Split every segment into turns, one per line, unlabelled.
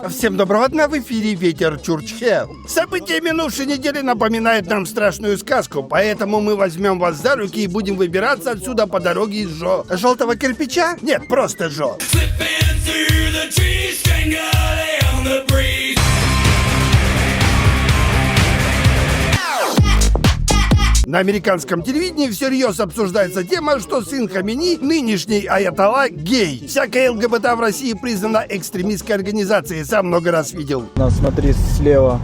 Всем доброго дня, в эфире Ветер Чурчхел. События минувшей недели напоминают нам страшную сказку, поэтому мы возьмем вас за руки и будем выбираться отсюда по дороге из желтого кирпича? Нет, просто Жо. На американском телевидении всерьез обсуждается тема, что сын Хамини, нынешний аятолла, гей. Всякая ЛГБТ в России признана экстремистской организацией, сам много раз видел.
Смотри слева.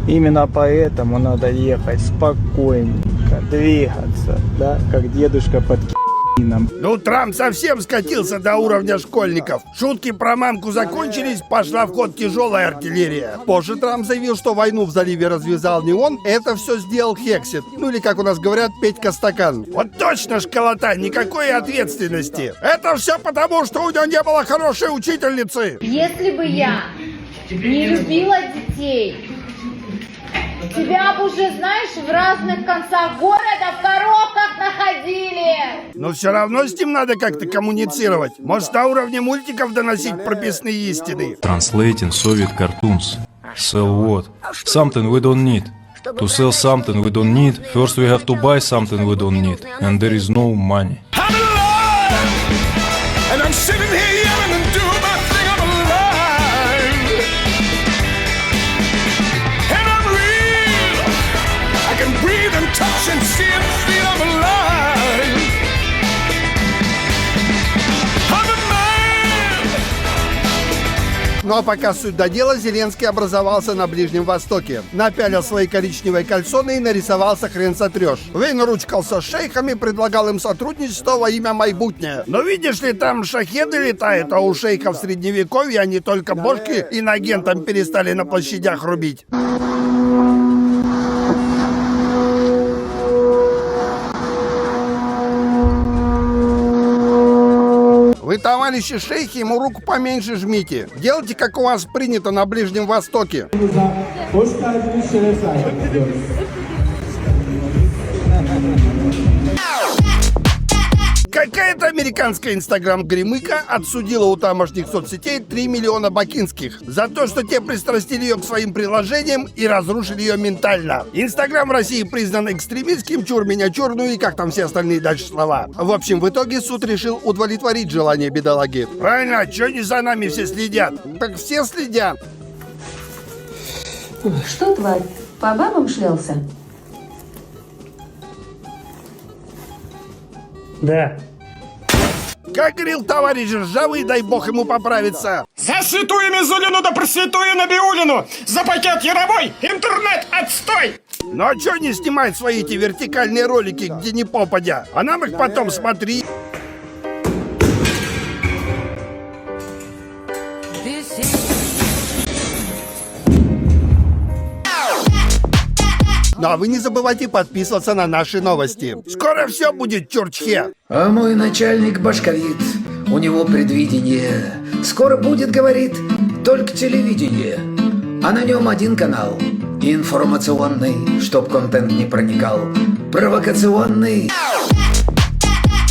Именно поэтому надо ехать спокойненько, двигаться, да, как дедушка под к***ином.
Ну, Трамп совсем скатился до уровня школьников. Шутки про мамку закончились, пошла в ход тяжелая артиллерия. Позже Трамп заявил, что войну в заливе развязал не он, это все сделал Хексит. Ну или, как у нас говорят, Петька Стакан. Вот точно школота, никакой ответственности. Это все потому, что у него не было хорошей учительницы.
Если бы я не любила детей, тебя бы уже, знаешь, в разных концах города в коробках находили.
Но все равно с ним надо как-то коммуницировать. Может, на уровне мультиков доносить прописные истины.
Translating Soviet cartoons. Sell what? Something we don't need. To sell something we don't need, first we have to buy something we don't need. And there is no money.
I'm alive, and I'm sitting here yelling and doing my thing. I'm alive, and I'm real. I can breathe and touch and see and feel I'm alive. I'm a man.
Ну а пока суть до дела, Зеленский образовался на Ближнем Востоке. Напялил свои коричневые кальсоны и нарисовался хрен сотрешь. Вейн ручкался с шейхами, предлагал им сотрудничество во имя майбутнее. Но видишь ли, там шахеды летают, а у шейхов в средневековье они только бошки инагентам перестали на площадях рубить. Вы, товарищи шейхи, ему руку поменьше жмите. Делайте, как у вас принято на Ближнем Востоке. Какая-то американская инстаграм-гремыка отсудила у тамошних соцсетей 3 миллиона бакинских за то, что те пристрастили ее к своим приложениям и разрушили ее ментально. Инстаграм в России признан экстремистским, чур меня чур, ну и как там все остальные дальше слова. В общем, в итоге суд решил удовлетворить желание бедолаги. Правильно, а чё не за нами все следят? Так все следят.
Что, тварь, по бабам шлялся?
Да.
Как говорил товарищ Ржавый, дай бог ему поправиться.
За святую Мизулину да пресвятую Набиулину! За пакет яровой! Интернет отстой!
Ну а чё не снимать свои эти вертикальные ролики, где не попадя? А нам их потом смотри. Ну а вы не забывайте подписываться на наши новости. Скоро все будет, Чурчхе.
А мой начальник башковит, у него предвидение. Скоро будет, говорит, только телевидение. А на нем один канал. Информационный, чтоб контент не проникал. Провокационный.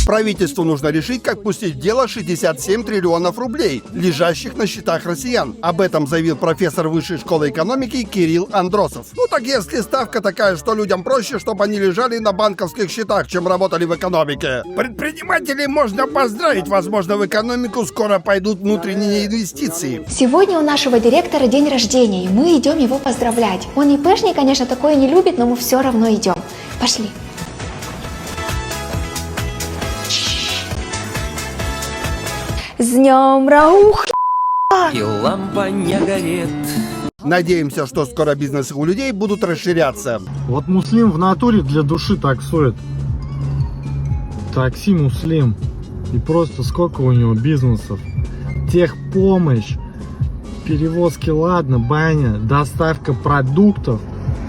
Правительству нужно решить, как пустить в дело 67 триллионов рублей, лежащих на счетах россиян. Об этом заявил профессор Высшей школы экономики Кирилл Андросов. Ну так если ставка такая, что людям проще, чтобы они лежали на банковских счетах, чем работали в экономике. Предпринимателей можно поздравить, возможно, в экономику скоро пойдут внутренние инвестиции.
Сегодня у нашего директора день рождения, и мы идем его поздравлять. Он ИПшник, конечно, такое не любит, но мы все равно идем. Пошли. С днем Раух!
И лампа не горит.
Надеемся, что скоро бизнесы у людей будут расширяться.
Вот муслим в натуре для души таксует. Такси муслим. И просто сколько у него бизнесов. Техпомощь, перевозки, ладно, баня, доставка продуктов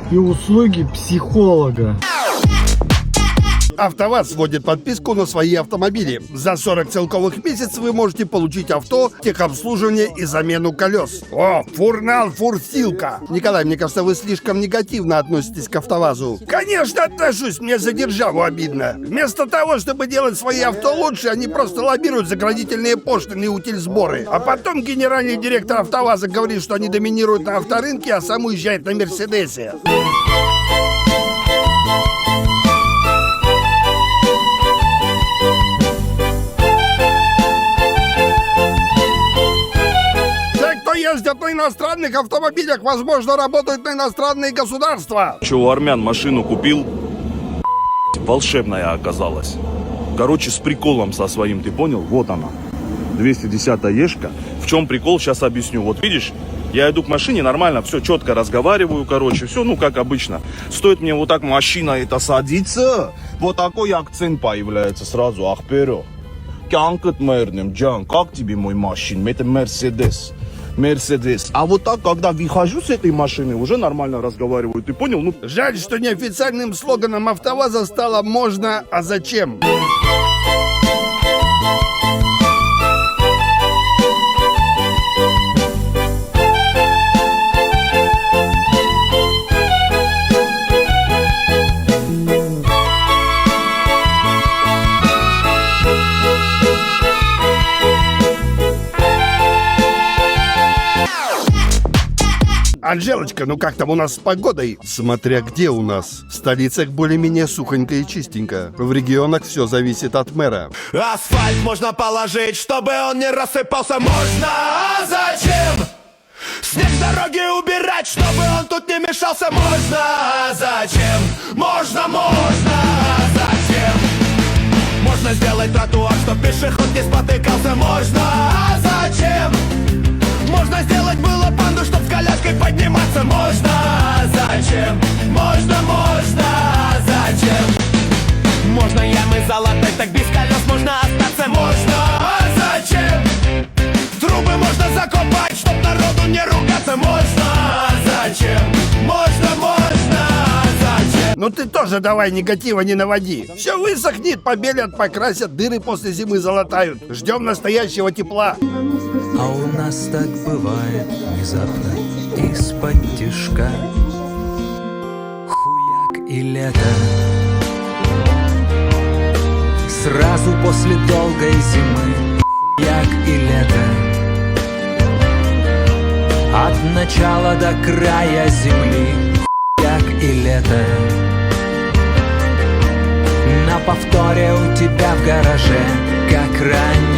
и услуги психолога.
АвтоВАЗ вводит подписку на свои автомобили. За 40 целковых месяцев вы можете получить авто, техобслуживание и замену колес. О, фурнал, фурстилка. Николай, мне кажется, вы слишком негативно относитесь к АвтоВАЗу. Конечно, отношусь, мне за державу обидно. Вместо того, чтобы делать свои авто лучше, они просто лоббируют заградительные пошлины и утильсборы. А потом генеральный директор АвтоВАЗа говорит, что они доминируют на авторынке, а сам уезжает на Мерседесе. Ездят на иностранных автомобилях, возможно, работают на иностранные государства.
Че, у армян машину купил, волшебная оказалась. Короче, с приколом со своим, ты понял? Вот она, 210-я ешка. В чем прикол, сейчас объясню. Вот видишь, я иду к машине, нормально, все четко разговариваю, короче, все, ну, как обычно. Стоит мне вот так машина это садиться, вот такой акцент появляется сразу, ах, вперед. Кянкет мэрным, Джан, как тебе мой машин? Это Мерседес. Мерседес. А вот так, когда выхожу с этой машины, уже нормально разговариваю. Ты понял? Ну,
жаль, что неофициальным слоганом АвтоВАЗа стало «можно, а зачем?». Анжелочка, ну как там у нас с погодой? Смотря где у нас. В столицах более-менее сухонько и чистенько. В регионах все зависит от мэра.
Асфальт можно положить, чтобы он не рассыпался. Можно, а зачем? Снег с дороги убирать, чтобы он тут не мешался. Можно, а зачем? Можно, а зачем? Можно сделать тротуар, чтоб пешеход не спотыкался. Можно, а зачем? Можно сделать было панду, чтоб с коляской подниматься. Можно, а зачем? Можно, а зачем? Можно ямы залатать, так без колес можно остаться. Можно, а зачем? Трубы можно закопать, чтоб народу не ругаться. Можно, а зачем? Можно, а зачем?
Ну ты тоже давай негатива не наводи. Все высохнет, побелят, покрасят, дыры после зимы залатают. Ждем настоящего тепла.
А у нас так бывает внезапно, из-под тишка. Хуяк и лето. Сразу после долгой зимы. Хуяк и лето. От начала до края земли. Хуяк и лето. На повторе у тебя в гараже, как ранее.